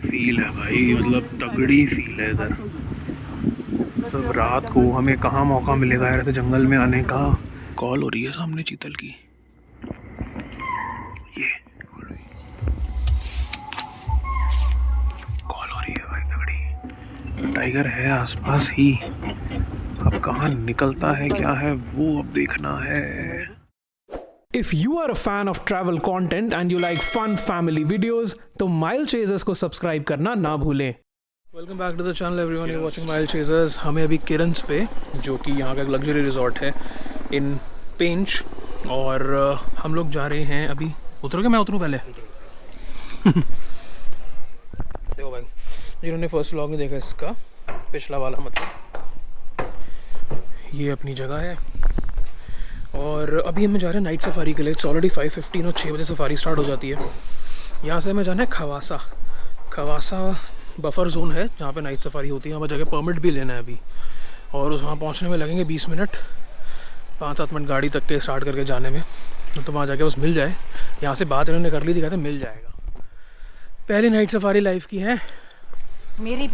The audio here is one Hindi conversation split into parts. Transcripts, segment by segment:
फील है भाई, मतलब तगड़ी फील है इधर। तो रात को हमें कहाँ मौका मिलेगा यार ऐसे जंगल में आने का। कॉल हो रही है सामने चीतल की, ये कॉल हो रही है भाई तगड़ी। टाइगर है आसपास ही, अब कहाँ निकलता है क्या है वो अब देखना है। If you are a fan of travel content and you like fun family videos, तो Mile Chasers को सब्सक्राइब करना ना भूलें। Welcome back to the channel everyone, you watching Mile Chasers. हमें अभी किरन्स पे, जो कि यहाँ का एक लग्जरी रिजॉर्ट है इन पेंच, और हम लोग जा रहे हैं अभी। उतरोगे मैं उतरूँ पहले? देखो भाई, जिन्होंने फर्स्ट व्लॉग नहीं देखा इसका, पिछला वाला मतलब, ये अपनी जगह है। और अभी हमें जा रहे हैं नाइट सफारी के लिए। इट्स ऑलरेडी 5:15 और 6 बजे सफारी स्टार्ट हो जाती है। यहाँ से हमें जाना है खवासा बफर जोन है जहाँ पे नाइट सफारी होती है। वहाँ पर जाके परमिट भी लेना है अभी, और उस वहाँ पहुँचने में लगेंगे 20 मिनट, 5-7 मिनट गाड़ी तक के स्टार्ट करके जाने में। तो वहाँ जाके बस मिल जाए। यहाँ से बात इन्होंने कर ली थी, कहते मिल जाएगा। पहली नाइट सफारी लाइफ की है मेरी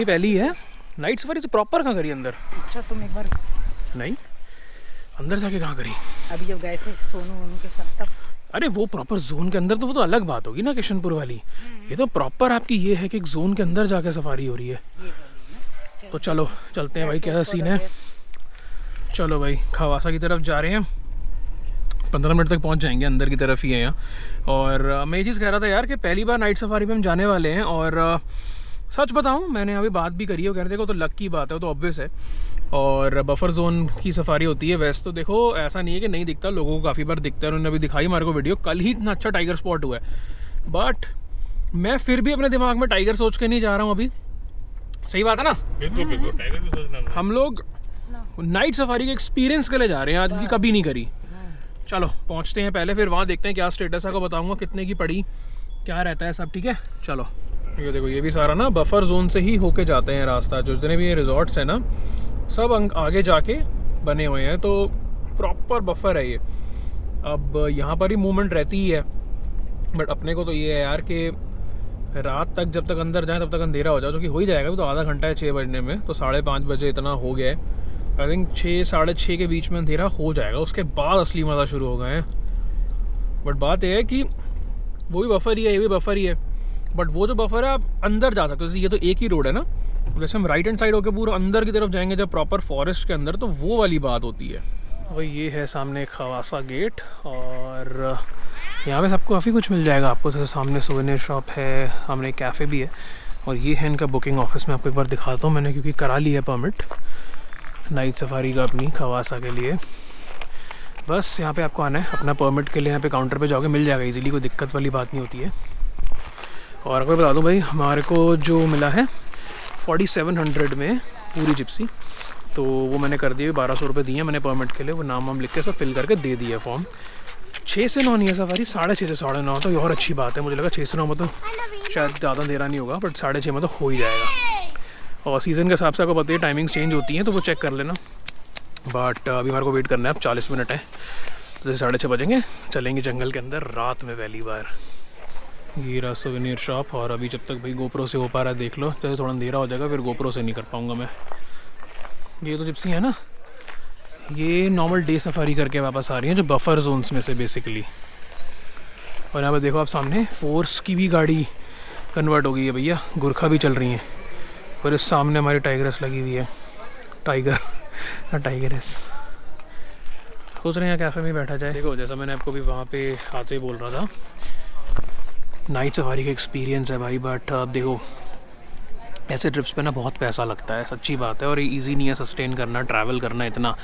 पहली है नाइट सफारी। तो प्रॉपर कहाँ करी अंदर? अच्छा, तुम एक बार नहीं, अंदर जाके कहाँ करी? अभी जब गए थे सोनू के साथ तब। अरे वो प्रॉपर जोन के अंदर, तो वो तो अलग बात होगी ना किशनपुर वाली। ये तो प्रॉपर आपकी ये है कि एक जोन के अंदर जाके सफारी हो रही है। तो चलो चलते हैं भाई, क्या सीन है। चलो भाई, खवासा की तरफ जा रहे हैं। 15 मिनट तक पहुंच जाएंगे, अंदर की तरफ ही है यहाँ। और मैं ये चीज़ कह रहा था यार कि पहली बार नाइट सफारी पे हम जाने वाले हैं। और सच बताऊँ, मैंने अभी बात भी करी है, वो कह रहे थे को तो लक की बात है, वो तो ऑब्वियस है। और बफर जोन की सफारी होती है। वैसे तो देखो ऐसा नहीं है कि नहीं दिखता, लोगों को काफ़ी बार दिखता है। उन्होंने अभी दिखाई हमारे को वीडियो, कल ही इतना अच्छा टाइगर स्पॉट हुआ है। बट मैं फिर भी अपने दिमाग में टाइगर सोच के नहीं जा रहा हूँ अभी। सही बात है ना? बिल्कुल टाइगर भी सोचना। हम लोग नाइट सफारी के एक्सपीरियंस के लिए जा रहे हैं, आज की कभी नहीं करी। चलो पहुँचते हैं पहले, फिर वहाँ देखते हैं क्या स्टेटस है, को बताऊँगा कितने की पड़ी, क्या रहता है सब। ठीक है चलो। ये देखो, ये भी सारा ना बफर जोन से ही होके जाते हैं रास्ता। जो जितने भी ये रिजॉर्ट्स हैं ना, सब आगे जाके बने हुए हैं, तो प्रॉपर बफर है ये। अब यहाँ पर ही मूवमेंट रहती ही है, बट अपने को तो ये है यार कि रात तक जब तक अंदर जाएं तब तक अंधेरा हो जाए, जो कि हो ही जाएगा। तो आधा घंटा है 6 बजने में, तो 5:30 बजे इतना हो गया है। आई थिंक 6-6:30 के बीच में अंधेरा हो जाएगा, उसके बाद असली मज़ा शुरू हो गए हैं। बट बात यह है कि वो भी बफर ही है, ये भी बफर ही है। बट वो जो बफर है आप अंदर जा सकते हो। जैसे ये तो एक ही रोड है ना, जैसे हम राइट हैंड साइड होकर पूरा अंदर की तरफ जाएंगे जब प्रॉपर फॉरेस्ट के अंदर, तो वो वाली बात होती है। भाई ये है सामने खवासा गेट, और यहाँ पे सबको काफ़ी कुछ मिल जाएगा आपको। जैसे सामने सोवेनियर शॉप है, सामने एक कैफ़े भी है, और ये है इनका बुकिंग ऑफिस। मैं आपको एक बार दिखाता हूँ, मैंने क्योंकि करा ली है परमिट नाइट सफारी का अपनी खवासा के लिए। बस यहाँ पे आपको आना है अपना परमिट के लिए, यहाँ पे काउंटर पे जाओगे मिल जाएगा इजीली, कोई दिक्कत वाली बात नहीं होती है। और आपको बता दूँ भाई, हमारे को जो मिला है 4700 में पूरी जिप्सी, तो वो मैंने कर दिए। 1200 रुपये दिए मैंने परमिट के लिए, वो नाम वाम लिख के सब फिल करके दे दिया फॉर्म। 6 से 9 नहीं है सफारी, 6:30 से 9:30, तो ये और अच्छी बात है। मुझे लगा 6 से 9 में तो शायद ज़्यादा अंधेरा नहीं होगा, बट 6:30 में तो हो ही जाएगा। और सीज़न के हिसाब से आपको पता है टाइमिंग्स चेंज होती हैं, तो वो चेक कर लेना। बट अभी हमारे को वेट करना है, अब 40 मिनट है, तो जैसे 6:30 बजेंगे चलेंगे जंगल के अंदर रात में पहली बार। ये रहा सोवेनियर शॉप। और अभी जब तक भाई गोप्रो से हो पा रहा है देख लो, जैसे थोड़ा अंधेरा हो जाएगा फिर गोप्रो से नहीं कर पाऊँगा मैं। ये तो जिप्सी है ना, ये नॉर्मल डे सफारी करके वापस आ रही हैं, जो बफर जोन्स में से बेसिकली। और यहाँ पर देखो आप सामने फोर्स की भी गाड़ी कन्वर्ट हो गई है भैया, गुरखा भी चल रही हैं। और इस सामने हमारी टाइगरस लगी हुई है, टाइगरस। सोच रहे हैं कैफ़े में बैठा जाए। देखो जैसा मैंने आपको भी वहाँ पे आते ही बोल रहा था, नाइट सफारी का एक्सपीरियंस है भाई। बट अब देखो ऐसे ट्रिप्स पे ना बहुत पैसा लगता है, सच्ची बात है। और ये ईज़ी नहीं है सस्टेन करना, ट्रैवल करना इतना,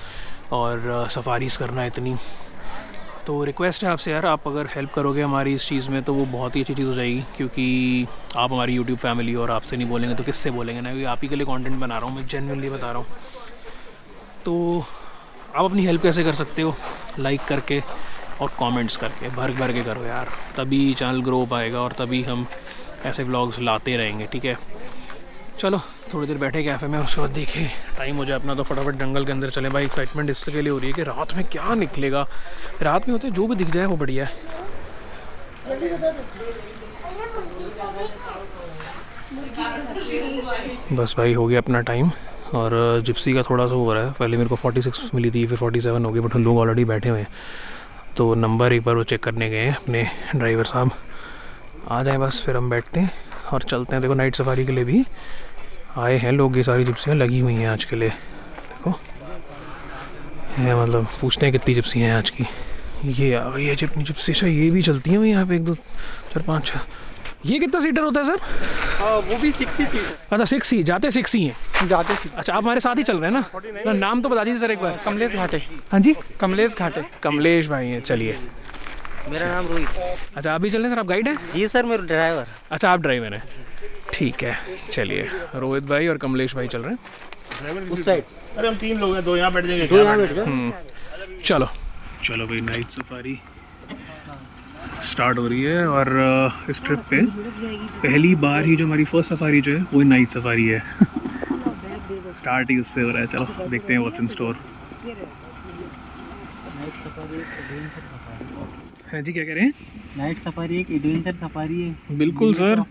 और सफारीज़ करना इतनी। तो रिक्वेस्ट है आपसे यार, आप अगर हेल्प करोगे हमारी इस चीज़ में तो वो बहुत ही अच्छी चीज़ हो जाएगी, क्योंकि आप हमारी यूट्यूब फैमिली, और आपसे नहीं बोलेंगे तो किससे बोलेंगे ना। क्योंकि आप ही के लिए कंटेंट बना रहा हूँ मैं, जेन्युइनली बता रहा हूँ। तो आप अपनी हेल्प कैसे कर सकते हो? लाइक करके और कमेंट्स करके भर के करो यार, तभी चैनल ग्रो पाएगा, और तभी हम ऐसे व्लॉग्स लाते रहेंगे। ठीक है चलो थोड़ी देर बैठे कैफ़े में, और उसके बाद देखें टाइम हो जाए अपना, तो फटाफट जंगल के अंदर चले भाई। एक्साइटमेंट इसके लिए हो रही है कि रात में क्या निकलेगा। रात में होते जो भी दिख जाए वो बढ़िया है। बस भाई हो गया अपना टाइम। और जिप्सी का थोड़ा सा हो रहा है, पहले मेरे को 46 मिली थी, फिर 47 हो गई, बट हम लोग ऑलरेडी बैठे हुए हैं तो नंबर एक बार वो चेक करने गए हैं अपने ड्राइवर साहब। आ जाए बस फिर हम बैठते हैं और चलते हैं। देखो नाइट सफारी के लिए भी आए हैं लोग, ये सारी जिप्सियाँ लगी हुई हैं आज के लिए। देखो है, मतलब पूछते हैं कितनी जिप्सियाँ हैं आज की। ये आ गई है जितनी जिप्सी से, ये भी चलती हैं भाई यहाँ पे 1 2 4 5 6। ये कितना सीटर होता है सर? वो भी 6 ही सीट अच्छा 6 ही, जाते 6 ही हैं। जाते सीट। अच्छा आप हमारे साथ ही चल रहे हैं ना? नाम तो बता दीजिए सर एक बार। कमलेश घाटे। हाँ जी कमलेश घाटे। कमलेश भाई हैं, चलिए। मेरा नाम रोहित। अच्छा आप भी चल रहे हैं सर, आप गाइड हैं? जी सर, मेरा ड्राइवर। अच्छा आप ड्राइवर हैं, ठीक है चलिए। रोहित भाई और कमलेश भाई चल रहे हैं उस साइड। अरे हम 3 लोग हैं, 2 यहाँ बैठ जाएंगे। दो यहाँ बैठ जाओ। चलो चलो भाई, नाइट सफारी स्टार्ट हो रही है। और इस ट्रिप पे पहली बार ही जो हमारी फर्स्ट सफारी जो है वो नाइट सफारी है। स्टार्ट ही उससे हो रहा है। चलो देखते हैं व्हाट्स इन स्टोर। हाँ जी क्या कह रहे हैं? नाइट सफारी एक एडवेंचर सफारी है। बिल्कुल सर,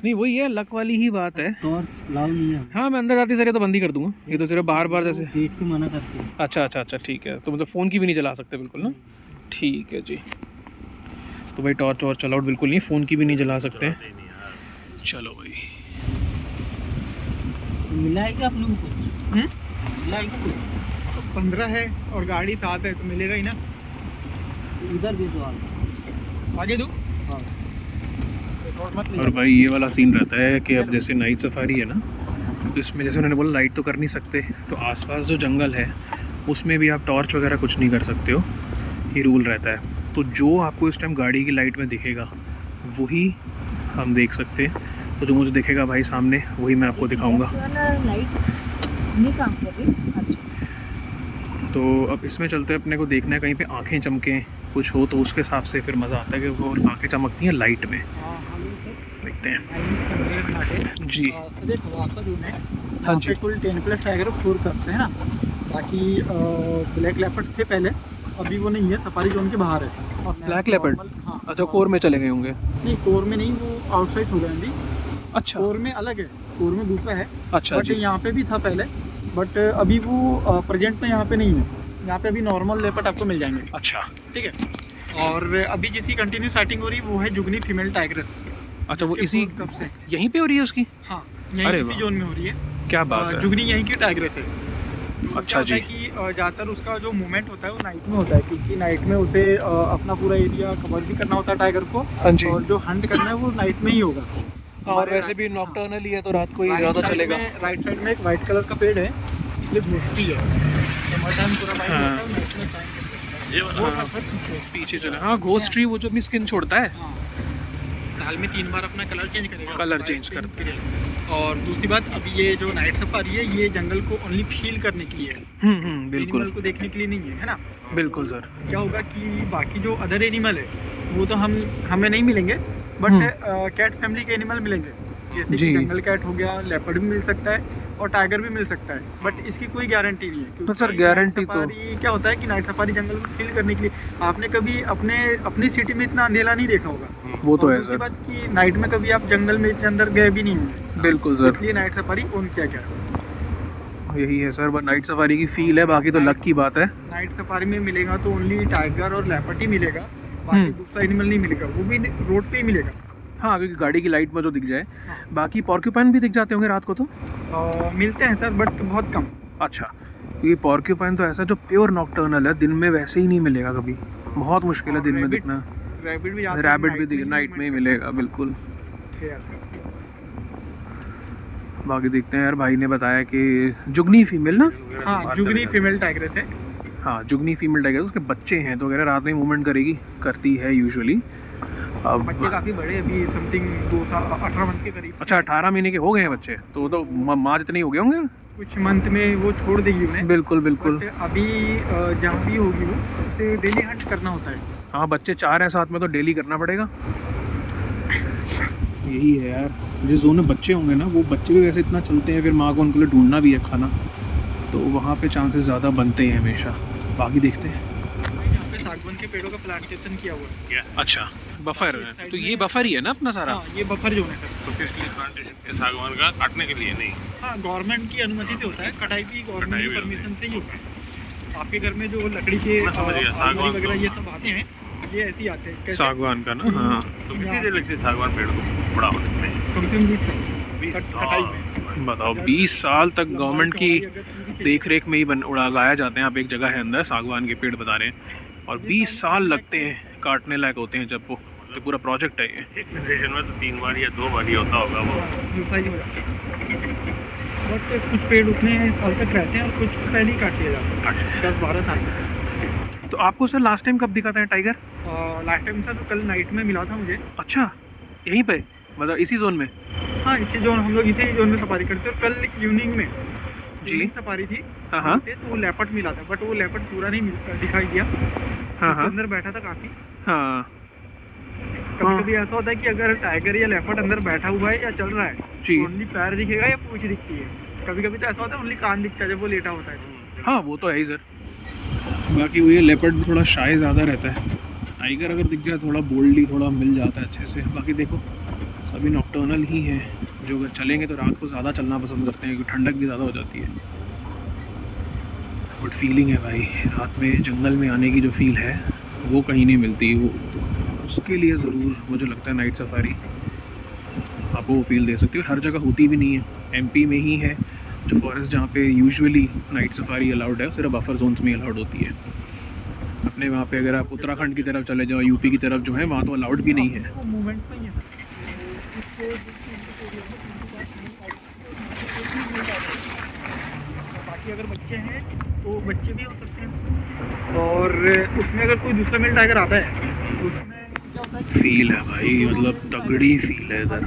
नहीं वही है, लक वाली ही बात है। टॉर्च लाओ नहीं है। हाँ मैं अंदर जाती सर ये तो बंद ही कर दूंगा, ये तो सिर्फ बार बार जैसे। गेट पे मना करते हैं। अच्छा अच्छा अच्छा ठीक है, तो मतलब फ़ोन की भी नहीं चला सकते बिल्कुल ना? ठीक है जी। तो भाई टॉर्च वॉर्च अलाउड बिल्कुल नहीं, फ़ोन की भी नहीं जला सकते। चलो भाई। मिला है क्या आप लोगों को कुछ? मिला है क्या कुछ? 15 है और गाड़ी 7 है तो मिलेगा ही ना। उधर भी तो आगे दो। हाँ। और भाई ये वाला सीन रहता है कि अब जैसे नाइट सफारी है ना, तो इसमें जैसे उन्होंने बोला लाइट तो कर नहीं सकते, तो आसपास जो जंगल है उसमें भी आप टॉर्च वगैरह कुछ नहीं कर सकते हो, ये रूल रहता है। तो जो आपको इस टाइम गाड़ी की लाइट में दिखेगा वही हम देख सकते हैं। तो जो मुझे दिखेगा भाई सामने वही मैं आपको दिखाऊंगा। लाइट नहीं काम कर रही। अच्छा तो अब इसमें चलते अपने को देखना है कहीं पे आंखें चमकें कुछ हो, तो उसके हिसाब से फिर मज़ा आता है कि वो आंखें चमकती हैं लाइट में। देखते हैं जी। देखो आपका जो है हाँ जी। कुल 10+ टाइगर 4 कप्स है ना। बाकी ब्लैक लेपर्ड थे पहले, अभी वो नहीं है, सफारी जोन के बाहर है। और ब्लैक लेपर्ड? हाँ अच्छा कोर में चले गए होंगे? नहीं कोर में नहीं, वो आउटसाइड हो गए अभी। अच्छा कोर में अलग है, कोर में दूसरा है। अच्छा बट जी। यहाँ पे भी था पहले, बट अभी वो प्रेजेंट में यहाँ पे नहीं है। यहाँ पे अभी नॉर्मल लेपर्ड आपको मिल जाएंगे। अच्छा ठीक है। और अभी जिसकी कंटिन्यू सेटिंग हो रही है वो है जुगनी फीमेल टाइग्रेस। अच्छा वो इसके इसी कब से? यहीं पे हो रही है उसकी? हाँ अरे यहीं इसी वाह। जोन में हो रही है। क्या बात है। जुगनी यहीं की टाइग्रेस है। तो अच्छा क्या होता है जी। कि ज़्यादातर उसका जो मूवमेंट होता है वो नाइट में होता है, क्योंकि नाइट में उसे अपना पूरा एरिया कवर भी करना होता है टाइगर को। हाँ जी। और जो हंट करना है वो नाइट में ही होगा। और वैसे भी नॉकटर्नल ही है तो रात को ही ज़्यादा चलेगा। राइट साइड में एक वाइट कलर का पेड़ है, ये घुसती है। टाइम पूरा वाइट हाँ। होता है, नाइट में टाइम ये हाँ, पीछे चले। हाँ घोस्ट ट्री वो जो अपनी स्किन छोड़ता है। हाँ। साल में 3 बार अपना कलर चेंज करेगा। कलर White चेंज से करते grey। और दूसरी बात, अभी ये जो नाइट सफारी है ये जंगल को ओनली फील करने के लिए है, बिल्कुल एनिमल को देखने के लिए नहीं है, है ना। बिल्कुल सर। क्या होगा कि बाकी जो अदर एनिमल है वो तो हमें नहीं मिलेंगे, बट कैट फैमिली के एनिमल मिलेंगे। जैसे जी। कि जंगल कैट हो गया, लेपर्ड भी मिल सकता है और टाइगर भी मिल सकता है, बट इसकी कोई गारंटी नहीं है। तो सर क्योंकि गारंटी नाइट तो सफारी क्या होता है कि नाइट सफारी जंगल को फील करने के लिए आपने कभी अपनी सिटी में इतना अंधेरा नहीं देखा होगा। वो तो और है दूसरी सर। बात कि नाइट में कभी आप जंगल में इतने अंदर गए भी नहीं होंगे, बिल्कुल सर, इसलिए नाइट सफारी ऑन किया गया है। यही है सर, बस नाइट सफारी की फील है, बाकी तो लक की बात है। नाइट सफारी में मिलेगा तो ओनली टाइगर और लेपर्ड ही मिलेगा, बाकी दूसरा एनिमल नहीं मिलेगा, वो भी रोड पे ही मिलेगा। हाँ क्योंकि गाड़ी की लाइट में जो दिख जाए। बाकी पॉर्क्यूपाइन भी दिख जाते होंगे रात को तो? मिलते हैं सर, बट बहुत कम। अच्छा, क्योंकि पॉर्क्यूपाइन तो ऐसा जो प्योर नॉकटर्नल है, दिन में वैसे ही नहीं मिलेगा कभी, बहुत मुश्किल है दिन में Rabbit- दिखना। रैबिट भी रैबिट भी दिखे नाइट में ही मिलेगा बिल्कुल। बाकी देखते हैं यार, भाई ने बताया कि जुगनी फीमेल ना? हाँ जुगनी फीमेल टाइग्रेस है। हाँ जुगनी फीमेल टाइगर, उसके बच्चे हैं तो वगैरह रात में मूवमेंट करेगी, करती है यूजुअली। अब बच्चे काफ़ी बड़े, अभी समथिंग 18 मंथ के करीब। अच्छा 18 महीने के हो गए हैं बच्चे, तो वो तो माँ जितने ही हो गए होंगे। कुछ मंथ में वो छोड़ देगी उन्हें। बिल्कुल बिल्कुल। But अभी जहाँ भी होगी वो उसे डेली हंट करना होता है। हाँ बच्चे 4 हैं साथ में तो डेली करना पड़ेगा। यही है यार, जिस जोन में बच्चे होंगे ना वो बच्चे भी वैसे इतना चलते हैं, फिर माँ को उनके लिए ढूंढना भी है खाना, तो वहाँ पे चांसेस ज़्यादा बनते हैं हमेशा। बाकी देखते हैं। यहाँ पे सागवान के पेड़ों का प्लांटेशन किया हुआ है। अच्छा बफर बाकी इस है, side तो में- ये बफर ही है ना अपना सारा? हाँ, ये बफर जोन है सर। तो किस लिए प्लांटेशन के सागवान का काटने के लिए नहीं? हाँ, गवर्नमेंट की अनुमति से होता है, कटाई भी गवर्नमेंट कटाई की भी परमिशन से ही होता है। आपके घर में जो लकड़ी के मैं समझ गया, आलमारी सागवान वगैरह तो- ये सब आते हैं, ये ऐसे ही आते हैं। कैसे? सागवान का ना? हाँ। तो कितनी देर लगती है सागवान पेड़ को बड़ा होने में? कम से कम 20 साल 20 कटाई में। बताओ 20 साल तक गवर्नमेंट की लंबाई चौड़ाई अगर पूरी देख रेख में ही लगाया जाते हैं। आप एक जगह है अंदर सागवान के पेड़ बता रहे हैं, और 20 साल लगते हैं काटने लायक होते हैं जब वो, तो पूरा प्रोजेक्ट है ये। एक जनरेशन में तो 3 बार या 2 बार ही होता होगा वो। सही हो जाता है। बट कुछ पेड़ उतने साल तक रहते हैं और कुछ को पहले ही काट दिया जाता है, 10-12 साल में। तो आपको सर लास्ट टाइम कब दिखा था टाइगर? लास्ट टाइम सर कल नाइट में मिला था मुझे। अच्छा, यहीं पे मतलब इसी जोन में? हाँ, इसी जोन, हम लोग इसी जोन में सफारी करते हैं। और कल इवनिंग में जी सफारी थी, हाँ हाँ तो वो लेपर्ड मिला था, बट वो लेपर्ड पूरा नहीं दिखाई दिया। हाँ हाँ अंदर बैठा था काफी। हाँ कभी कभी ऐसा होता है कि अगर टाइगर या लेपर्ड अंदर बैठा हुआ है या चल रहा है, जी। तो ओनली पैर दिखेगा या पूंछ दिखती है। कभी कभी तो ऐसा होता है ओनली कान दिखता है जब वो लेटा होता है। हाँ, वो तो है ही सर। बाकी वो ये लेपर्ड थोड़ा शाय ज़्यादा रहता है। टाइगर अगर दिख जाए थोड़ा बोल्डली थोड़ा मिल जाता है अच्छे से। बाकी देखो सभी नॉक्टर्नल ही हैं, जो अगर चलेंगे तो रात को ज़्यादा चलना पसंद करते हैं क्योंकि ठंडक भी ज़्यादा हो जाती है। बट फीलिंग है भाई, रात में जंगल में आने की जो फील है वो कहीं नहीं मिलती। वो उसके लिए ज़रूर मुझे लगता है नाइट सफारी आपको वो फील दे सकती है। हर जगह होती भी नहीं है, एमपी में ही है जो फॉरेस्ट जहाँ पे यूजुअली नाइट सफारी अलाउड है, सिर्फ बफर जोन्स में अलाउड होती है। अपने वहाँ पे अगर आप उत्तराखंड की तरफ चले जाओ, यूपी की तरफ जो है वहाँ तो अलाउड भी नहीं है। वो मूवमेंट में ही है। बाकी अगर बच्चे हैं तो बच्चे भी हो सकते हैं, और उसमें अगर कोई दूसरा मेल टाइगर आता है तो उसमें क्या होता है फील है भाई, मतलब तगड़ी फील है इधर।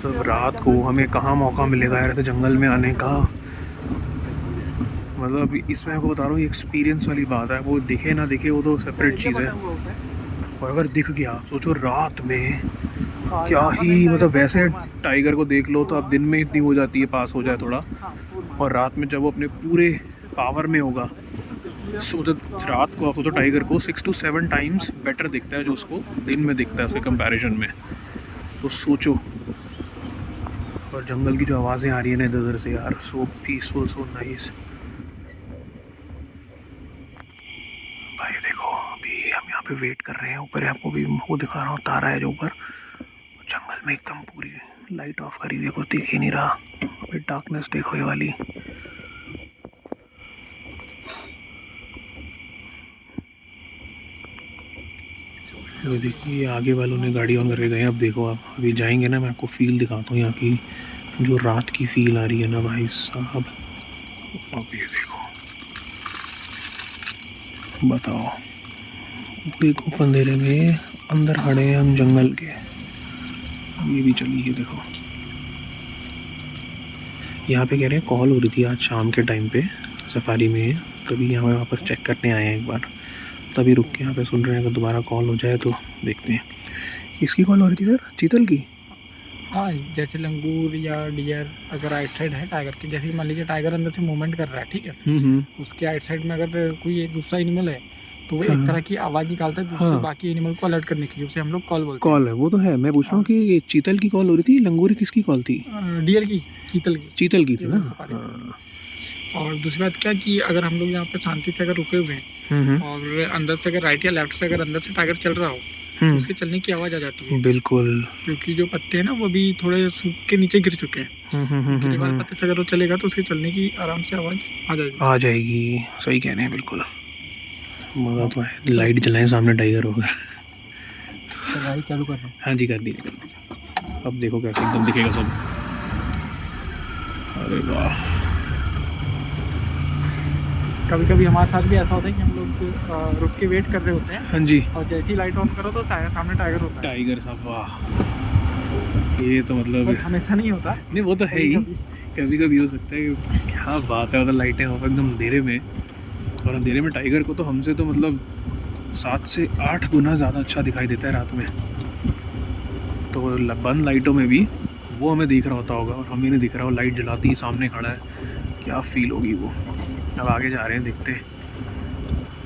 तो रात को हमें कहाँ मौका मिलेगा यार ऐसे जंगल में आने का। मतलब इसमें आपको बता रहा हूँ, ये एक्सपीरियंस वाली बात है। वो दिखे ना दिखे वो तो सेपरेट चीज़ है, और अगर दिख गया सोचो रात में क्या ही, मतलब वैसे टाइगर को देख लो तो अब दिन में इतनी हो जाती है, पास हो जाए थोड़ा, और रात में जब वो अपने पूरे पावर में होगा सोचो रात को आप सोचो टाइगर को 6 to 7 टाइम्स बेटर दिखता है जो उसको दिन में दिखता है उसके कंपैरिजन में। तो सोचो, और जंगल की जो आवाज़ें आ रही है ना इधर उधर से यार, सो पीसफुल, सो नाइस। भाई देखो अभी हम यहाँ पे वेट कर रहे हैं, ऊपर आपको भी वो दिखा रहा हूँ, तारा है जो ऊपर। जंगल में एकदम पूरी लाइट ऑफ करी हुई है, कुछ दिख ही नहीं रहा। अभी डार्कनेस देखो ये वाली। ये देखिए आगे वालों ने गाड़ी ऑन करके गए। अब देखो आप अभी जाएंगे ना, मैं आपको फील दिखाता हूँ यहाँ की, जो रात की फील आ रही है ना भाई साहब। अब ये देखो, बताओ देखो अंधेरे में अंदर खड़े हैं हम जंगल के। ये भी चली है देखो, यहाँ पे कह रहे हैं कॉल हो रही थी आज शाम के टाइम पे सफारी में, तभी यहाँ पे वापस चेक करने आए हैं एक बार, तभी रुक के यहाँ पे सुन रहे हैं। अगर दोबारा कॉल हो जाए तो देखते हैं। किसकी कॉल हो रही थी सर? चीतल की? हाँ, जैसे लंगूर या डियर अगर राइट साइड है टाइगर की, जैसे मान लीजिए टाइगर अंदर से मूवमेंट कर रहा है, ठीक है, उसके राइट साइड में अगर कोई एक दूसरा एनिमल है तो वो एक तरह की आवाज़ निकालता है दूसरे बाकी एनिमल को अलर्ट करने के लिए, उसे हम लोग कॉल बोलते कॉल है, वो तो है। मैं पूछ रहा हूँ कि ये चीतल की कॉल हो रही थी, लंगूरी किसकी कॉल थी? हैं। डियर की, चीतल की। चीतल की थी ना। सफारी। और दूसरी बात क्या कि अगर हम लोग यहाँ पे शांति से अगर रुके हुए हैं और अंदर से अगर राइट या लेफ्ट से अगर अंदर से टाइगर चल रहा हो तो उसके चलने की आवाज़ आ जाती है, बिल्कुल, क्योंकि जो पत्ते हैं ना वो भी थोड़े सूख के नीचे गिर चुके हैं। गिरे वाले पत्ते से अगर वो चलेगा तो उसके चलने की आराम से आवाज़ आ जाएगी। सही कह रहे हैं, बिल्कुल मज़ा तो है। लाइट जलाएं सामने टाइगर होगा। गाड़ी चालू कर रहा हूँ। हाँ जी, कर दीजिए। अब देखो कैसे एकदम दिखेगा सब। अरे वाह, कभी कभी हमारे साथ भी ऐसा होता है कि हम लोग रुक के वेट कर रहे होते हैं हाँ जी, और जैसे ही लाइट ऑन करो तो सामने टाइगर होता है। टाइगर साहब, वाह, ये तो मतलब बट हमेशा नहीं होता। नहीं, वो तो है ही, कभी कभी हो सकता है। क्या बात है, मतलब लाइटें हो एकदम अंधेरे में, और अंधेरे में टाइगर को तो हमसे तो मतलब 7 से 8 गुना ज़्यादा अच्छा दिखाई देता है रात में। तो बंद लाइटों में भी वो हमें दिख रहा होता होगा और हमें नहीं दिख रहा, वो लाइट जलाती ही सामने खड़ा है, क्या फील होगी वो। अब आगे जा रहे हैं, देखते हैं।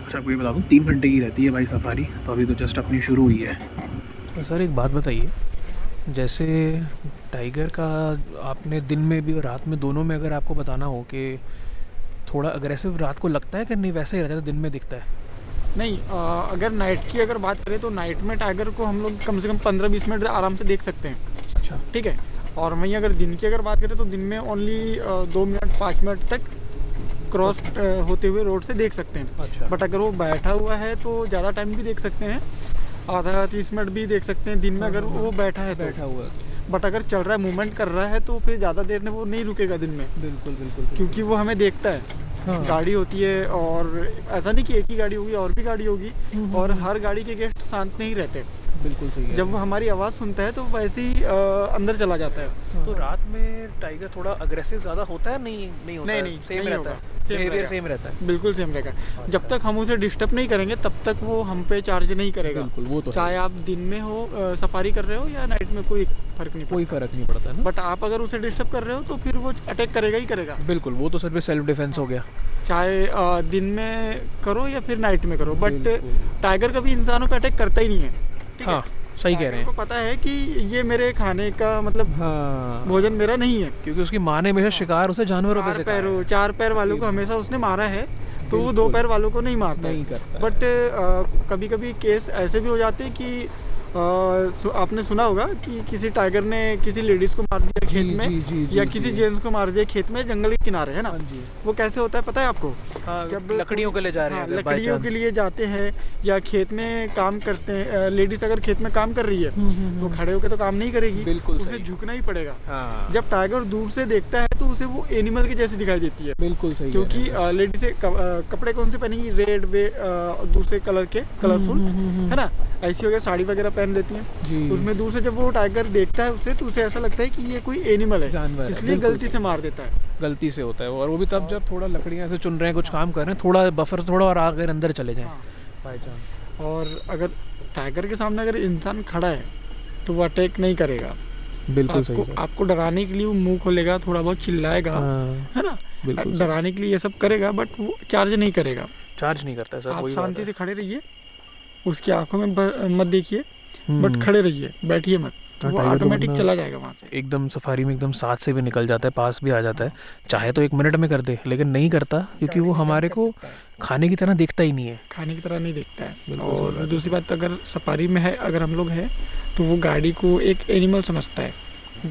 अच्छा आपको ये बता दूँ 3 घंटे की रहती है भाई सफारी, तो अभी तो जस्ट अपनी शुरू हुई है। तो सर एक बात बताइए, जैसे टाइगर का आपने दिन में भी और रात में दोनों में अगर आपको बताना हो कि थोड़ा अग्रेसिव रात को लगता है कि नहीं वैसे ही रहता है दिन में दिखता है? नहीं, अगर नाइट की अगर बात करें तो नाइट में टाइगर को हम लोग कम से कम 15-20 मिनट आराम से देख सकते हैं। अच्छा ठीक है। और वहीं अगर दिन की अगर बात करें तो दिन में ओनली 2 मिनट 5 मिनट तक क्रॉस होते हुए रोड से देख सकते हैं। अच्छा। बट अगर वो बैठा हुआ है तो ज़्यादा टाइम भी देख सकते हैं, आधा 30 मिनट भी देख सकते हैं दिन में अगर वो बैठा है तो। बैठा हुआ है। बट अगर चल रहा है मूवमेंट कर रहा है तो फिर ज़्यादा देर में वो नहीं रुकेगा दिन में, बिल्कुल बिल्कुल, क्योंकि वो हमें देखता है। हाँ। गाड़ी होती है और ऐसा नहीं कि एक ही गाड़ी होगी, और भी गाड़ी होगी, और हर गाड़ी के गेस्ट शांत नहीं रहते। बिल्कुल सही है। जब वो हमारी आवाज़ सुनता है तो वैसे ही अंदर चला जाता है। तो रात में टाइगर थोड़ा अग्रेसिव ज़्यादा होता है? नहीं होता नहीं, है? नहीं, सेम नहीं रहता होगा। है, सेम बिहेवियर रहेगा। सेम रहता है। बिल्कुल सेम रहेगा। जब तक हम उसे डिस्टर्ब नहीं करेंगे तब तक वो हम पे चार्ज नहीं करेगा। बिल्कुल, वो तो है। चाहे आप दिन में हो सफारी कर रहे हो या नाइट में, कोई फर्क नहीं कोई पड़ता। फ़र्क नहीं पड़ता है ना। बट आप अगर उसे डिस्टर्ब कर रहे हो तो फिर वो अटैक करेगा ही करेगा। बिल्कुल, वो तो सिर्फ सेल्फ डिफेंस हो गया। चाहे दिन में करो या फिर नाइट में करो, बट बिल्कुल। टाइगर कभी इंसानों पे अटैक करता ही नहीं है। ठीक हाँ, है? सही कह रहे टाइगर हैं। को पता है कि ये मेरे खाने का मतलब हाँ, भोजन मेरा नहीं है। क्योंकि उसकी माँ ने हमेशा शिकार उसे जानवरों पे सिखाया है। 4 पैर वालों को हमेशा उसने मारा है, तो वो 2 बिल्कुल। पैर वालों को नहीं मारता नहीं है। करता है। बट कभी कभी केस ऐसे भी हो जाते हैं कि आपने सुना होगा कि किसी टाइगर ने किसी लेडीज को मार दिया खेत में, या किसी जेंट्स को मार दिया खेत में, जंगल के किनारे, है ना। जी। वो कैसे होता है पता है आपको? हाँ, जब लकड़ियों के लिए जा रहे हैं हाँ, अगर by लकड़ियों के chance। लिए जाते हैं या खेत में काम करते हैं। लेडीज अगर खेत में काम कर रही है तो खड़े होकर तो काम नहीं करेगी, बिल्कुल उसे सही। झुकना ही पड़ेगा। हाँ, जब टाइगर दूर से देखता है तो उसे वो एनिमल के जैसे दिखाई देती है, बिल्कुल सही। क्योंकि लेडीज से कपड़े कौन से पहनेंगी? रेड दूसरे कलर के, कलरफुल, है ना। ऐसी हो गया साड़ी वगैरह पहन लेती हैं। जी। उसमें दूर से जब वो टाइगर देखता है उसे तो उसे ऐसा लगता है कि ये कोई एनिमल है, जानवर है, इसलिए बिल्कुल गलती से मार देता है। गलती से होता है वो, और वो भी तब जब थोड़ा लकड़ियाँ ऐसे चुन रहे हैं, कुछ काम कर रहे हैं, थोड़ा बफर थोड़ा और आगे अंदर चले जाएं हाँ। By chance. और अगर टाइगर के सामने अगर इंसान खड़ा है तो वो अटैक नहीं करेगा। बिल्कुल सही सर। आपको डराने के लिए वो मुंह खोलेगा, थोड़ा बहुत चिल्लाएगा, हाँ, है ना। बिल्कुल डराने के लिए ये सब करेगा, बट वो चार्ज नहीं करेगा। चार्ज नहीं करता है सर। आप वही बात शांति है। से खड़े रहिए, उसकी आंखों में मत देखिए, हम्म। बट खड़े रहिए, बैठिए मत, तो वो टाइगर तो ऑटोमेटिक वरना चला जाएगा वहाँ से। एकदम सफारी में एकदम साथ से भी निकल जाता है, पास भी आ जाता है, चाहे तो 1 मिनट में कर दे, लेकिन नहीं करता क्योंकि वो हमारे को खाने की तरह देखता ही नहीं है। खाने की तरह नहीं देखता है। बिल्कुल सही और बात है। दूसरी बात, अगर सफारी में है, अगर हम लोग हैं तो वो गाड़ी को एक एनिमल समझता है,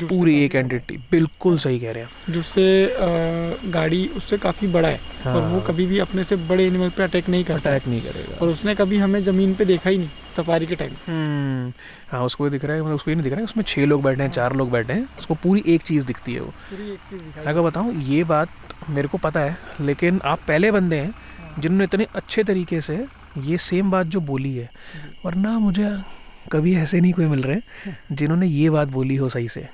पूरी एक एंटिटी। बिल्कुल सही कह रहे हैं। जिससे गाड़ी उससे काफ़ी बड़ा है, और वो हाँ। कभी भी अपने से बड़े एनिमल पे अटैक नहीं करता है। अटैक नहीं करेगा। और उसने कभी हमें ज़मीन पे देखा ही नहीं सफारी के टाइम। हाँ, उसको ये दिख रहा है, मतलब उसको ये नहीं दिख रहा है उसमें 6 लोग बैठे हैं, 4 लोग बैठे हैं, उसको पूरी एक चीज़ दिखती है वो। पूरी एक चीज़ दिखाई अगर बताऊँ ये बात मेरे को पता है, लेकिन आप पहले बंदे हैं जिन्होंने इतने अच्छे तरीके से ये सेम बात जो बोली है, वरना मुझे कभी ऐसे नहीं कोई मिल रहे जिन्होंने ये बात बोली हो सही से,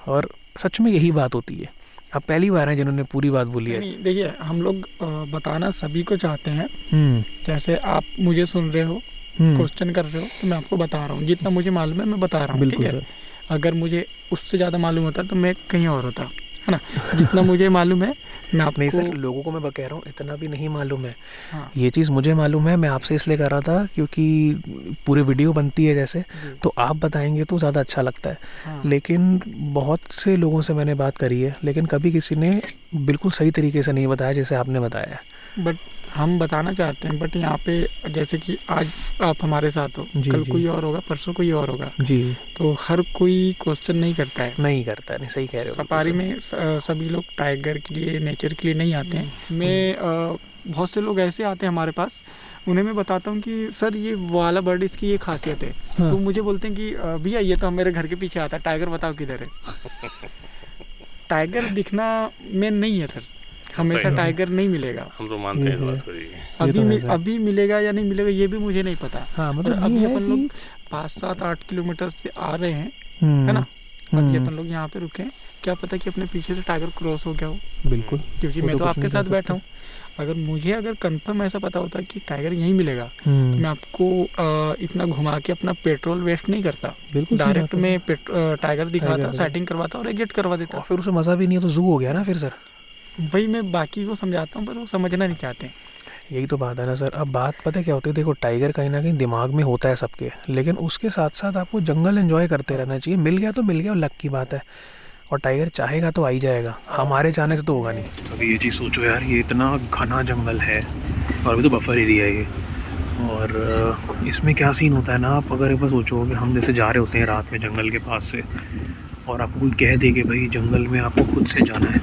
और सच में यही बात होती है। आप पहली बार हैं जिन्होंने पूरी बात बोली है। नहीं, देखिए हम लोग बताना सभी को चाहते हैं। हम्म, जैसे आप मुझे सुन रहे हो, क्वेश्चन कर रहे हो, तो मैं आपको बता रहा हूँ, जितना मुझे मालूम है मैं बता रहा हूँ। बिल्कुल ठीक है? सर। अगर मुझे उससे ज़्यादा मालूम होता तो मैं कहीं और होता, है ना। जितना मुझे मालूम है मैं आपको नहीं सर, लोगों को मैं कह रहा हूँ इतना भी नहीं मालूम है। हाँ। ये चीज़ मुझे मालूम है, मैं आपसे इसलिए कर रहा था क्योंकि पूरी वीडियो बनती है जैसे, तो आप बताएंगे तो ज़्यादा अच्छा लगता है। हाँ। लेकिन बहुत से लोगों से मैंने बात करी है, लेकिन कभी किसी ने बिल्कुल सही तरीके से नहीं बताया जैसे आपने बताया है। बट हम बताना चाहते हैं, बट यहाँ पे जैसे कि आज आप हमारे साथ हो, जी, कल जी। कोई और होगा, परसों कोई और होगा, जी, तो हर कोई क्वेश्चन नहीं करता है। नहीं करता है, नहीं सही कह रहे हो। सफारी में सभी लोग टाइगर के लिए, नेचर के लिए नहीं आते हैं। मैं बहुत से लोग ऐसे आते हैं हमारे पास, उन्हें मैं बताता हूँ कि सर ये वाला बर्ड इसकी ये खासियत है। हाँ। तो मुझे बोलते हैं कि भैया ये तो मेरे घर के पीछे आता है, टाइगर बताओ किधर है। टाइगर दिखना मेन नहीं है सर, हमेशा टाइगर नहीं मिलेगा। हम तो मानते हैं इस बात को जी। अभी मिलेगा या नहीं मिलेगा ये भी मुझे नहीं पता। हाँ, और मतलब अभी ये है अपन कि- लोग 5, 7, 8 किलोमीटर से आ रहे हैं, है ना। अभी अपन लोग यहाँ पे रुके हैं, क्या पता कि अपने पीछे से टाइगर क्रॉस हो गया हो, बिल्कुल, क्योंकि वो मैं तो कुछ आपके नहीं साथ कर बैठा हूँ। अगर कंफर्म ऐसा पता होता कि टाइगर यहीं मिलेगा, तो मैं आपको इतना घुमा के अपना पेट्रोल वेस्ट नहीं करता। बिल्कुल सही डायरेक्ट बात है। में टाइगर दिखाता, टाइगर सेटिंग करवाता और एग्जिट करवा और देता। फिर उसे मज़ा भी नहीं है तो जू हो गया ना फिर सर। वही मैं बाकी को समझाता हूँ, पर वो समझना नहीं चाहते। यही तो बात है ना सर। अब बात पता है क्या होती है, देखो टाइगर कहीं ना कहीं दिमाग में होता है सबके, लेकिन उसके साथ साथ आपको जंगल एंजॉय करते रहना चाहिए। मिल गया तो मिल गया, और लक की बात है। और टाइगर चाहेगा तो आ ही जाएगा, हमारे चाहने से तो होगा नहीं। अभी ये चीज़ सोचो यार, ये इतना घना जंगल है और अभी तो बफर एरिया है ये। और इसमें क्या सीन होता है ना, आप अगर एक बार सोचो कि हम जैसे जा रहे होते हैं रात में जंगल के पास से, और आपको कोई कह दे कि भाई जंगल में आपको खुद से जाना है,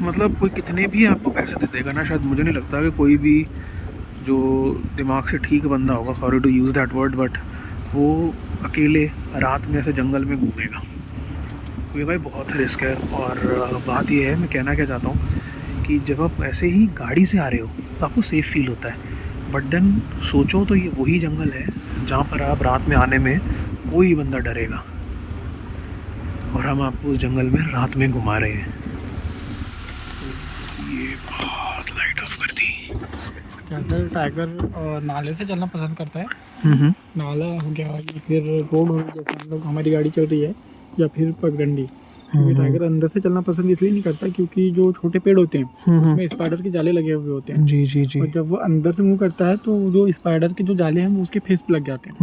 मतलब कोई कितने भी आपको पैसे दे देगा ना, शायद मुझे नहीं लगता कि कोई भी जो दिमाग से ठीक बंदा होगा, sorry to use that word, but वो अकेले रात में ऐसे जंगल में घूमेगा। तो ये भाई बहुत रिस्क है। और बात ये है, मैं कहना क्या चाहता हूँ कि जब आप ऐसे ही गाड़ी से आ रहे हो तो आपको सेफ़ फील होता है, बट देन सोचो तो ये वही जंगल है जहाँ पर आप रात में आने में कोई बंदा डरेगा, और हम आपको उस जंगल में रात में घुमा रहे हैं। ये बहुत लाइट ऑफ कर दी। ज़्यादातर टाइगर नाले से चलना पसंद करता है। नाला हो गया या फिर रोड हो, जैसे हम लोग हमारी गाड़ी चल रही है, या फिर पगडंडी। क्योंकि टाइगर अंदर से चलना पसंद इसलिए नहीं करता क्योंकि जो छोटे पेड़ होते हैं उसमें स्पाइडर के जाले लगे हुए होते हैं। जी जी जी। और जब वो अंदर से मूव करता है तो जो स्पाइडर के जो जाले हैं वो उसके फेस पे लग जाते हैं,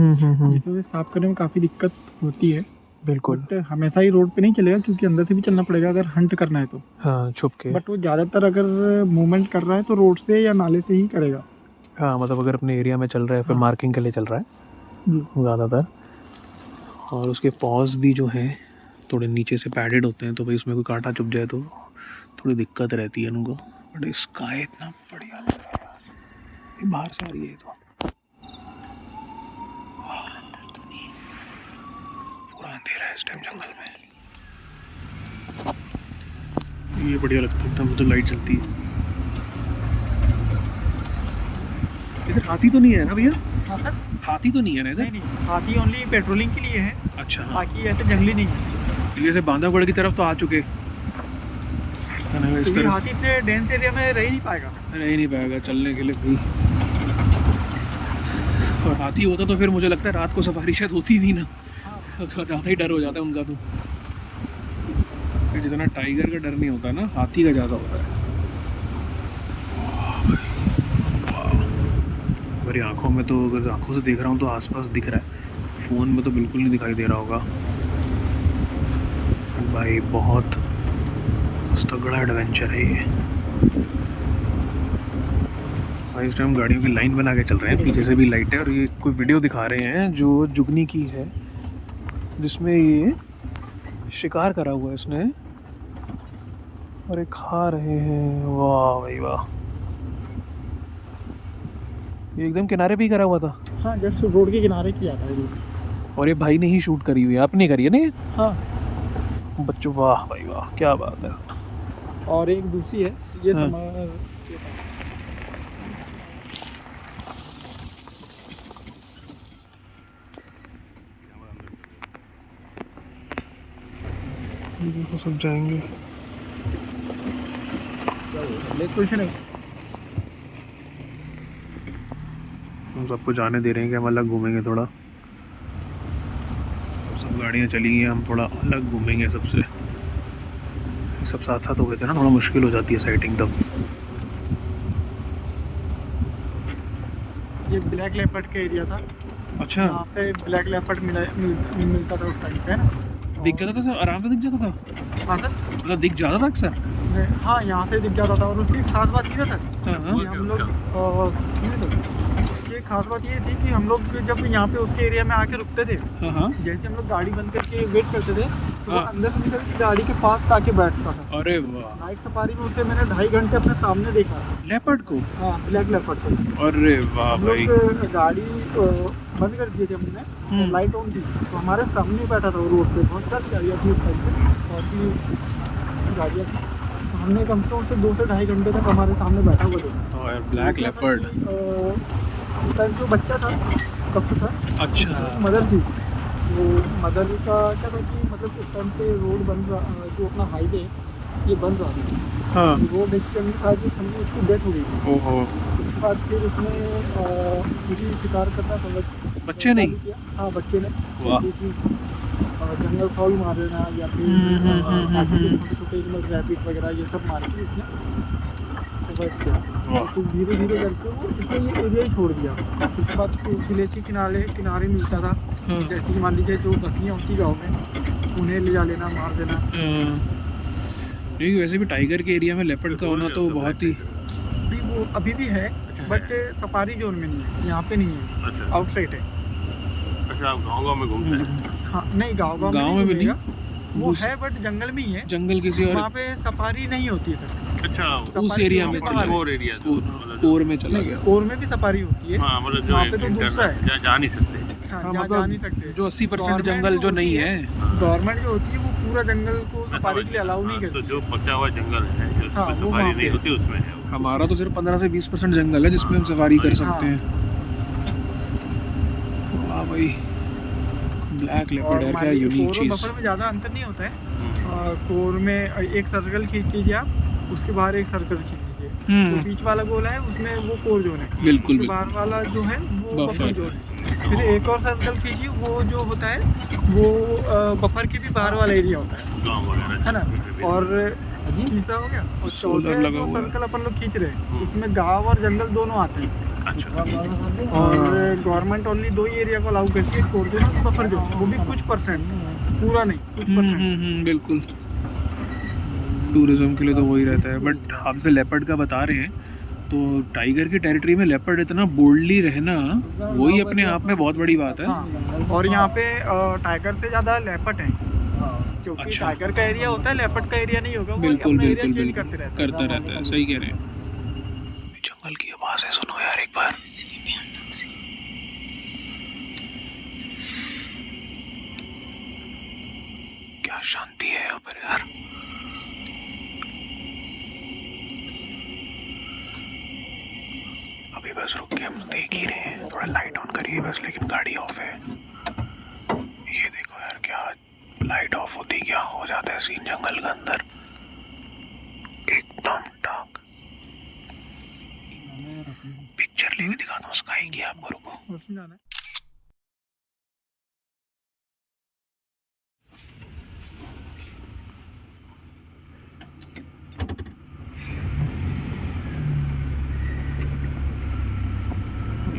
जिससे उसे साफ करने में काफ़ी दिक्कत होती है। बिल्कुल। बट हमेशा ही रोड पे नहीं चलेगा क्योंकि अंदर से भी चलना पड़ेगा अगर हंट करना है तो। हाँ, छुप के। बट वो ज़्यादातर अगर मूवमेंट कर रहा है तो रोड से या नाले से ही करेगा। हाँ, मतलब अगर अपने एरिया में चल रहा है, फिर मार्किंग के लिए चल रहा है ज़्यादातर। और उसके पॉज भी जो हैं थोड़े नीचे से पैडेड होते हैं, तो भाई उसमें कोई कांटा चुभ जाए तो थोड़ी दिक्कत रहती है उनको। बट स्काई इतना बढ़िया लग रहा है यार, ये बाहर से आ रही है तो पूरा अंधेरा है इस टाइम जंगल में। ये बढ़िया लगता है एकदम, तो लाइट जलती है। इधर हाथी तो नहीं है ना भैया? हाँ सर, हाथी तो नहीं है ना इधर? नहीं हाथी ओनली पेट्रोलिंग के लिए है। अच्छा, बाकी ऐसे जंगली नहीं है। जैसे बांधागढ़ की तरफ तो आ चुके, क्योंकि हाथी इतने डेंस एरिया में रह ही नहीं पाएगा। रह ही नहीं पाएगा चलने के लिए भी। और हाथी होता तो फिर मुझे लगता है रात को सफारी शायद होती भी ना, तो ज़्यादा ही डर हो जाता है उनका। तो जितना टाइगर का डर नहीं होता ना, हाथी का ज़्यादा होता है। मेरी आँखों में तो, अगर आँखों से देख रहा हूँ तो आसपास दिख रहा है, फ़ोन में तो बिल्कुल नहीं दिखाई दे रहा होगा भाई। बहुत तगड़ा एडवेंचर है ये भाई। इस टाइम गाड़ियों की लाइन बना के चल रहे हैं, पीछे से भी लाइट है। और ये कोई वीडियो दिखा रहे हैं जो जुगनी की है, जिसमें ये शिकार करा हुआ है इसने, और ये खा रहे हैं। वाह भाई वाह, ये एकदम किनारे पे ही करा हुआ था। हाँ, जस्ट रोड के किनारे किया था ये। और ये भाई ने ही शूट करी हुई है, आपने करी है ना ये? हाँ बच्चों, वाह भाई वाह, क्या बात है। और एक दूसरी है ये हाँ। तो सब जाएंगे। हम सबको जाने दे रहे हैं कि हम अलग घूमेंगे थोड़ा। सब गाड़ियाँ चली गई हैं, हम थोड़ा अलग घूमेंगे सबसे। सब साथ साथ हो गए थे ना, थोड़ा मुश्किल हो जाती है साइटिंग तब। ये ब्लैक लेपर्ड का एरिया था। अच्छा, यहाँ पे ब्लैक लेपर्ड मिलता था उस टाइम पे ना। दिख जाता था सर, आराम से दिख जाता था। हाँ सर, मतलब दिख जाता था अक्सर। हाँ यहाँ से दिख जाता था। और उसकी खास बात ये था सर हाँ, कि हम लोग उसकी एक खास बात ये थी कि हम लोग जब यहाँ पे उसके एरिया में आके रुकते थे, हाँ। जैसे हम लोग गाड़ी बंद करके वेट करते थे तो वो हाँ। अंदर से निकल के गाड़ी के पास आके बैठता था। अरे वाह, नाइट सफारी में उसे मैंने 2.5 घंटे अपने सामने देखा। लेपर्ड को? हाँ, ब्लैक लेपर्ड को। अरे वाह हम भाई। लोग गाड़ी बंद कर दिए थे हमने, तो लाइट ऑन थी, तो हमारे सामने बैठा था वो रोड पे। बहुत सारी गाड़ियाँ थी उस टाइम पे, काफ़ी गाड़ियाँ थी। तो हमने कम से कम से 2 से 2.5 घंटे तक हमारे सामने बैठा हुआ देखा। और ब्लैक लेपर्ड उस टाइम जो बच्चा था तब से था। अच्छा, मदर थी, वो मदर का क्या था कि मतलब उस टाइम पे रोड बन रहा, जो अपना हाईवे ये बन रहा था। हाँ। रोड एक्सीडेंट के साथ जो समझो उसकी डेथ हो गई थी। ओहो, उसके बाद फिर उसने मुझे शिकार करना समझ बच्चे नहीं? किया। हाँ, बच्चे ने। वाह। क्योंकि जंगल फाउल मार देना या फिर बाकी छोटे छोटे एनिमल, रैबिट वगैरह ये सब मार के उसने बैठ गया, तो धीरे धीरे करके वो इसने ये एरिया ही छोड़ दिया। उसके बाद किले के किनारे मिलता था, जैसे कि मान लीजिए जो बकरियाँ होती गाँव में, उन्हें ले जा लेना, मार देना। नहीं वैसे भी टाइगर के एरिया में लेपर्ड का होना तो बहुत ही वो अभी भी है, बट सफारी जोन में नहीं है, यहाँ पे नहीं है। अच्छा आउटसाइड है। अच्छा, आप गाँव में घूमते हैं? हाँ नहीं, गाँव में भी नहीं, वो है बट जंगल में ही है। जंगल किसी और वहाँ पे सफारी नहीं होती है सर। अच्छा, उस एरिया में कोर एरिया कोर में चला गया। कोर में भी सफारी होती है। हाँ, मतलब जो वहाँ पे तो दूसरा है, जहाँ जा नहीं सकते। हाँ, हाँ, जहाँ मतलब जा नहीं सकते। जो 80% गवर्नमेंट जंगल जो नहीं है, गवर्नमेंट जो होती है वो पूरा जंगल को सफारी के लिए अलाउ नहीं तो करती। जो बचा हुआ जंगल है, जो हाँ, उसमें वो सफारी वहाँ नहीं पे होती, उसमें है। हमारा तो सिर्फ 15 से 20% जंगल है जिसमें हम सफारी कर सकते हाँ। हैं। वाह भाई, ब्लैक लेपर्ड और है, क्या मान लीजिए यूनिक कोर और चीज़। बफर में ज़्यादा अंतर नहीं होता है। कोर में एक सर्कल खींच लीजिए आप, उसके बाहर एक सर्कल खींच लीजिए, तो बीच वाला गोला है उसमें वो कोर जोन है, बिल्कुल उसके बाहर वाला जो है वो बफर। बफर जोन है। फिर एक और सर्कल खींचिए, वो जो होता है वो बफर के भी बाहर वाला एरिया होता है, गाँव वगैरह है ना। और तीसरा हो गया, और सोलर चौथा लगा जो हुआ है। सर्कल अपन लोग खींच रहे हैं उसमें गाँव और जंगल दोनों आते हैं। अच्छा, और गवर्नमेंट ओनली 2 ही एरिया को अलाउ करती है, कोर जोन और बफर जोन, वो भी कुछ परसेंट, पूरा नहीं, कुछ परसेंट। बिल्कुल, टूरिज्म के लिए तो वही रहता है। बट आप जो लेपर्ड का बता रहे हैं, तो टाइगर की टेरिटरी में लेपर्ड इतना बोल्डली रहना, वही अपने आप में बहुत बड़ी बात है। हाँ, और यहाँ पे टाइगर से ज़्यादा लेपर्ड है, क्योंकि अच्छा। टाइगर का एरिया होता है, लेपर्ड का एरिया नहीं होगा। वो बिल्कुल अपना बिल्कुल एरिया चेंज बिल्कुल करते रहता है, सही कह रहे हैं। जंगल की आवाज़ है, सुनो यार एक बार। क्या शांति है यहाँ पर यार। अभी बस रुक के हम देख ही रहे हैं, थोड़ा लाइट ऑन करिए बस, लेकिन गाड़ी ऑफ है। ये देखो यार, क्या लाइट ऑफ होती क्या हो जाता है सीन जंगल के अंदर, एकदम डार्क। पिक्चर लेके दिखाता हूँ स्काई की आपको, रुको। उसमें जाना है।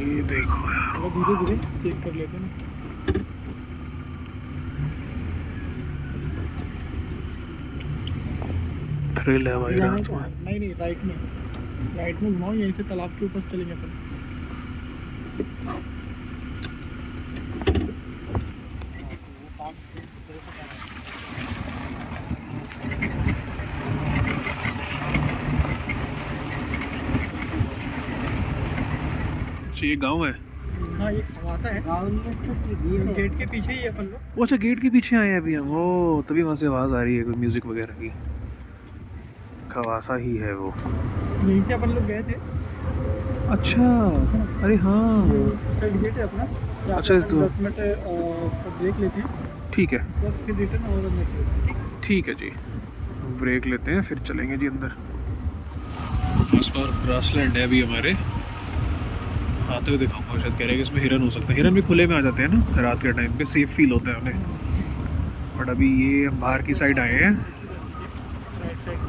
ये देखो यार, धीरे धीरे चेक कर लेते हैं ना। थ्रिल है भाई जाना रात तो में। है। नहीं, राइट में घुमाओ, यहीं से तालाब के ऊपर से चलेंगे अपन। अच्छा, ये गांव है? हाँ, ये खवासा है, गेट के पीछे ही है अपन लोग। वो अच्छा, गेट के पीछे आए हैं अभी हम, वो तभी वहाँ से आवाज़ आ रही है कोई म्यूज़िक वगैरह की। खवासा ही है वो। यहीं से अपन लोग गए थे। अच्छा, अरे हाँ, साइड गेट है अपना। यहाँ अच्छा, पे अपन तो 10 मिनट का ब्रेक लेते हैं, ठीक है, उसके बाद फिर रिटर्न और अंदर चलते हैं। ठीक है जी, ब्रेक लेते हैं फिर चलेंगे जी अंदर। आस पास ग्रासलैंड है अभी हमारे, आते हुए दिखाऊंगा। शायद कह रहे हैं कि इसमें हिरन हो सकता है, हिरन भी खुले में आ जाते हैं ना रात के टाइम पे, सेफ फील होता है हमें। बट अभी ये हम बाहर की साइड आए हैं। राइट साइड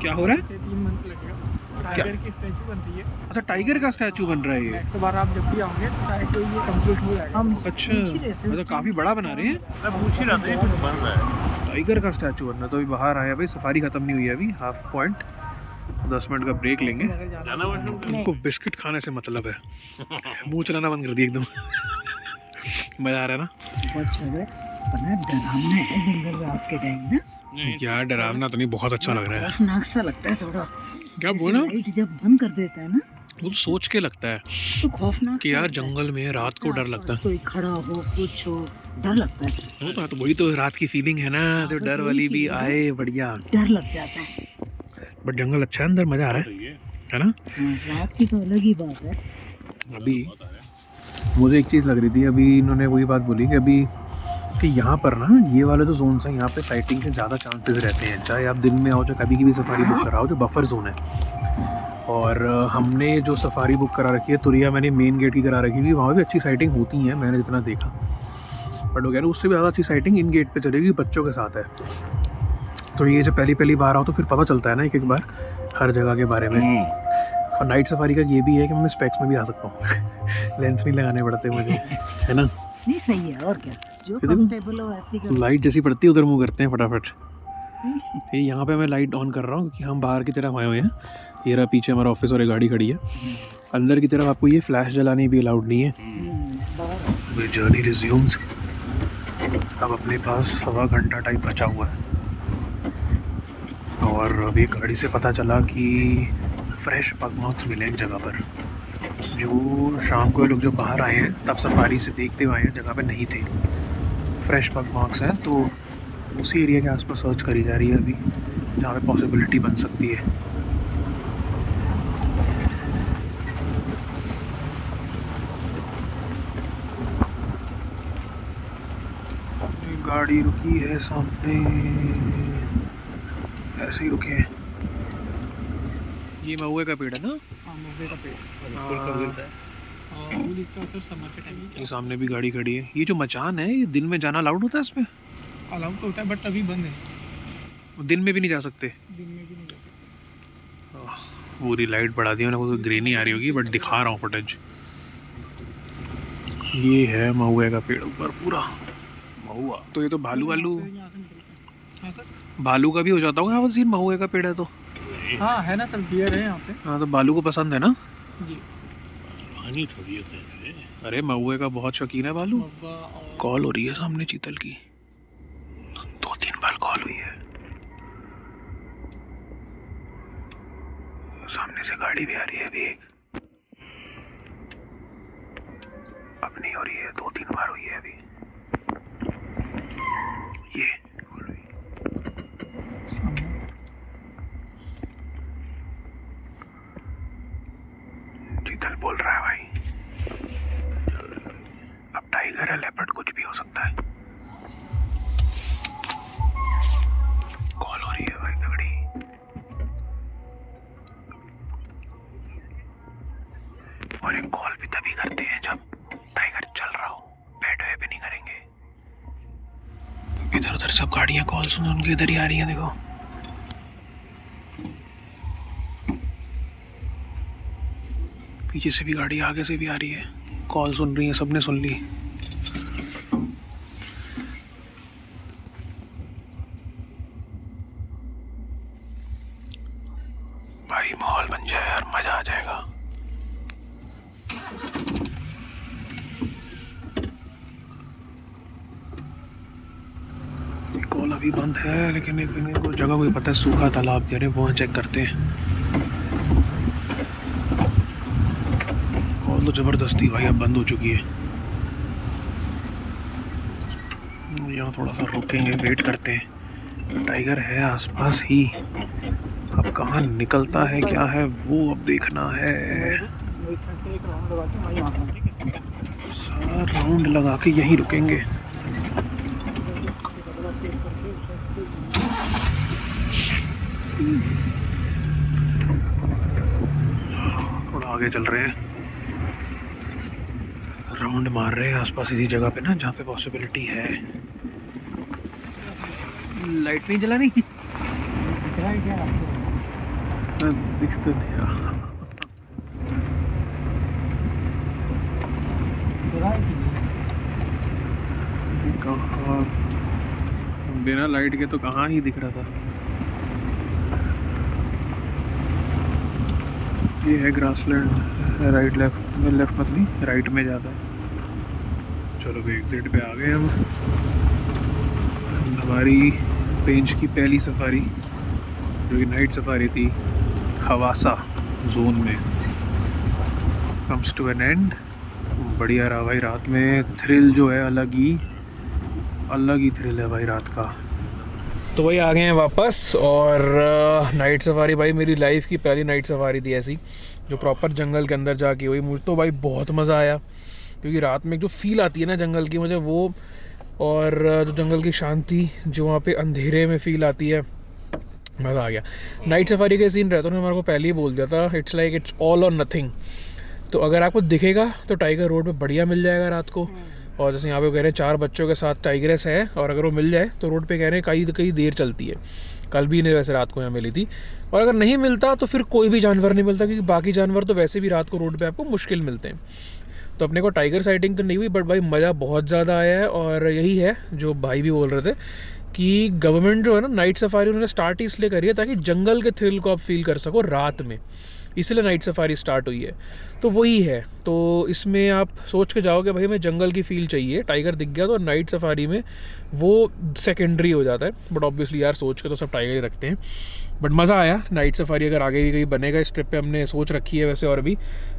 क्या हो रहा है? से 3 मंथ लगेगा। टाइगर की स्टैचू बन रही है। अच्छा, टाइगर का स्टैचू बन रहा है ये? नेक्स्ट बार आप जब भी आओगे तो शायद तो ये कंप्लीट हो जाएगा। हम अच्छा, पूछ ही रहे थे मतलब काफ़ी बड़ा बना रहे हैं। मैं पूछ ही रहा था, ये कुछ बन रहा है। टाइगर का स्टैचू बनना, तो अभी बाहर आया भाई, सफारी खत्म नहीं हुई है अभी, हाफ पॉइंट 10 मिनट का ब्रेक लेंगे। जाना वैसे उनको बिस्किट खाने से मतलब है, मुंह चलाना बंद कर दिया एकदम। मजा आ रहा है ना? बहुत अच्छा है, बना डरावना है जंगल रात के टाइम ना। यार डरावना तो नहीं, बहुत अच्छा लग रहा है। खौफनाक सा लगता है थोड़ा। क्या जैसे बोला? लाइट जब बंद कर देता है ना, वो तो सोच के लगता है तो खौफनाक कि सा यार लगता है। जंगल में रात को डर आसपास लगता है। कोई खड़ा हो, कुछ हो, डर लगता है। वो तो वही तो रात की फीलिंग है ना, जो बस डर वही वाली भी feeling है। आए, बढ़िया। डर लग जाता है। बट जंगल अच्छा है, अंदर मजा आ रहा है ना? हाँ, रात की तो अलग ही बात है। अभी मुझे एक चीज़ लग रही थी, अभी इन्होंने वही बात बोली कि अभी कि यहाँ पर ना ये वाले जो जोन है, यहाँ पे साइटिंग के ज़्यादा चांसेस रहते हैं, चाहे आप दिन में आओ चाहे कभी की भी सफारी बुक कराओ, जो बफर जोन है। और हमने जो सफारी बुक करा रखी है तुरिया, मैंने मेन गेट की करा रखी थी, वहाँ भी अच्छी साइटिंग होती हैं मैंने जितना देखा। बट वो कह रहे उससे भी ज़्यादा अच्छी साइटिंग इन गेट पे चलेगी, बच्चों के साथ है। तो ये जब पहली बार आओ तो फिर पता चलता है ना एक बार हर जगह के बारे में। और नाइट सफारी का ये भी है कि मैं स्पेक्स में भी आ सकता हूँ लेंस नहीं लगाने पड़ते मुझे, है ना। नहीं सही है और क्या, जो देखो, कंफर्टेबल हो ऐसी करो। लाइट जैसी पड़ती है उधर मुँह करते हैं फटाफट। ये यहाँ पे मैं लाइट ऑन कर रहा हूँ क्योंकि हम बाहर की तरफ आए हुए हैं। ये रहा पीछे हमारा ऑफिस और एक गाड़ी खड़ी है। अंदर की तरफ आपको ये फ्लैश जलानी भी अलाउड नहीं है। वे जर्नी रिज्यूम्स। अब अपने पास 1.25 घंटा टाइम बचा हुआ है और अभी गाड़ी से पता चला कि फ्रेश पगमार्क्स मिले एक जगह पर, जो शाम को लोग जो बाहर आए हैं तब सफारी से देखते हुए आए हैं, जगह पे नहीं थे। फ्रेश पगमार्क्स हैं तो उसी एरिया के आसपास सर्च करी जा रही है अभी जहाँ पे पॉसिबिलिटी बन सकती है। गाड़ी रुकी है सामने, ऐसे ही रुके हैं। ये महुए का पेड़ है ना? हाँ महुए का पेड़। फूल कब गिरता है? फूल इसका सिर्फ समर के टाइम ये सामने भी गाड़ी खड़ी है। ये जो मचान है ये दिन में जाना अलाउड होता है इसमें? अलाउ तो होता है बट अभी बंद है। दिन में भी नहीं जा सकते? दिन में भी नहीं जा सकते। पूरी लाइट बढ़ा दी मैंने, तो ग्रीन ही आ रही होगी बट दिखा रहा हूँ फुटेज। ये है महुए का पेड़ ऊपर पूरा महुआ। तो ये तो भालू वालू यहाँ से निकलते हैं। हाँ सर। भालू का भी हो जाता होगा यहाँ पर सीन, महुए का पेड़ है तो। हाँ है ना सर, डियर है यहाँ पे। हाँ तो भालू को पसंद है ना? जी। पानी थोड़ी होता है इसमें। अरे महुए का बहुत शौकीन है भालू। महुआ और कॉल हो रही है सामने चीतल की, 2-3 बार कॉल हुई है। सामने से गाड़ी भी आ रही है अभी एक, अब नहीं हो रही है, 2-3 बार हुई है अभी। ये कॉल हुई। चीतल बोल रहा है भाई, अब टाइगर है लेपर्ड कुछ भी हो सकता है। कॉल हो रही है भाई तगड़ी। और एक कॉल भी तभी करते हैं जब टाइगर चल रहा हो, बैठे हुए भी नहीं करेंगे। इधर उधर सब गाड़ियां कॉल सुनो उनकी इधर ही आ रही हैं, देखो। पीछे से भी गाड़ी आगे से भी आ रही है, कॉल सुन रही है, सबने सुन ली। भाई माहौल बन जाए यार, मजा आ जाएगा। कॉल अभी बंद है लेकिन एक जगह कोई पता है सूखा तालाब कह रहे हैं, वहाँ चेक करते हैं। कॉल तो ज़बरदस्ती भाई अब बंद हो चुकी है। यहाँ थोड़ा सा रुकेंगे, वेट करते हैं। टाइगर है आसपास ही, अब कहाँ निकलता है क्या है वो अब देखना है। सारा राउंड लगा के यहीं रुकेंगे। थोड़ा आगे चल रहे हैं, राउंड मार रहे हैं आसपास इसी जगह पे ना जहाँ पे पॉसिबिलिटी है। लाइट नहीं जला नहीं, दिख तो नहीं रहा। कहाँ बिना लाइट के तो कहाँ ही दिख रहा था। ये है ग्रासलैंड, राइट लेफ्ट में, लेफ्ट मत नहीं राइट में जाता है। चलो भाई एग्जिट पे आ गए हम। हमारी रेंज की पहली सफारी जो कि नाइट सफारी थी खवासा जोन में कम्स टू एन एंड। बढ़िया रहा भाई, रात में थ्रिल जो है अलग ही थ्रिल है भाई रात का। तो भाई आ गए हैं वापस और नाइट सफारी भाई मेरी लाइफ की पहली नाइट सफारी थी ऐसी जो प्रॉपर जंगल के अंदर जाके हुई। मुझे तो भाई बहुत मज़ा आया क्योंकि रात में जो फील आती है ना जंगल की, मुझे वो और जो जंगल की शांति जो वहाँ पे अंधेरे में फील आती है, मज़ा आ गया। नाइट सफारी के सीन रहते हैं, हमारे को पहले ही बोल दिया था, इट्स लाइक इट्स ऑल और नथिंग। तो अगर आपको दिखेगा तो टाइगर रोड पे बढ़िया मिल जाएगा रात को। और जैसे यहाँ पे कह रहे हैं 4 बच्चों के साथ टाइग्रेस है और अगर वो मिल जाए तो रोड पे कह रहे हैं कई देर चलती है। कल भी इन्हें वैसे रात को यहाँ मिली थी। और अगर नहीं मिलता तो फिर कोई भी जानवर नहीं मिलता, क्योंकि बाकी जानवर तो वैसे भी रात को रोड पे आपको मुश्किल मिलते हैं। तो अपने को टाइगर साइटिंग तो नहीं हुई, बट भाई मज़ा बहुत ज़्यादा आया है। और यही है जो भाई भी बोल रहे थे कि गवर्नमेंट जो है ना नाइट सफारी उन्होंने स्टार्ट ही इसलिए करी है ताकि जंगल के थ्रिल को आप फील कर सको रात में, इसलिए नाइट सफारी स्टार्ट हुई है। तो वही है, तो इसमें आप सोच के जाओगे भाई हमें जंगल की फील चाहिए, टाइगर दिख गया तो नाइट सफारी में वो सेकेंडरी हो जाता है। बट ऑब्वियसली यार सोच के तो सब टाइगर ही रखते हैं। बट मज़ा आया नाइट सफारी। अगर आगे भी कहीं बनेगा इस ट्रिप पे, हमने सोच रखी है वैसे, और भी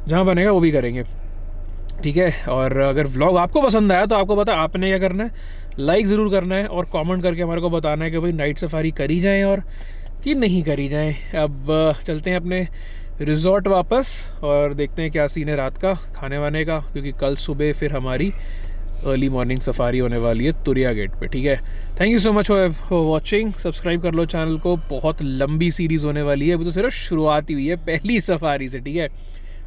जहाँ बनेगा वो भी करेंगे, ठीक है। और अगर व्लॉग आपको पसंद आया तो आपको पता आपने क्या करना है, लाइक ज़रूर करना है और कमेंट करके हमारे को बताना है कि भाई नाइट सफारी करी जाए और कि नहीं करी जाए। अब चलते हैं अपने रिजॉर्ट वापस और देखते हैं क्या सीन है रात का खाने वाने का, क्योंकि कल सुबह फिर हमारी अर्ली मॉर्निंग सफारी होने वाली है तुरिया गेट पे, ठीक है। Thank you so much for watching, subscribe कर लो चैनल को, बहुत लंबी सीरीज़ होने वाली है, अभी तो सिर्फ शुरुआत ही हुई है पहली सफारी से, ठीक है।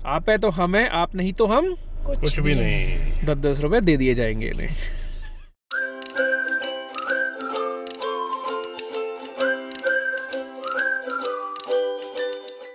आप है तो हम है, आप नहीं तो हम कुछ भी नहीं। 10-10 रुपये दे दिए जाएंगे इन्हें।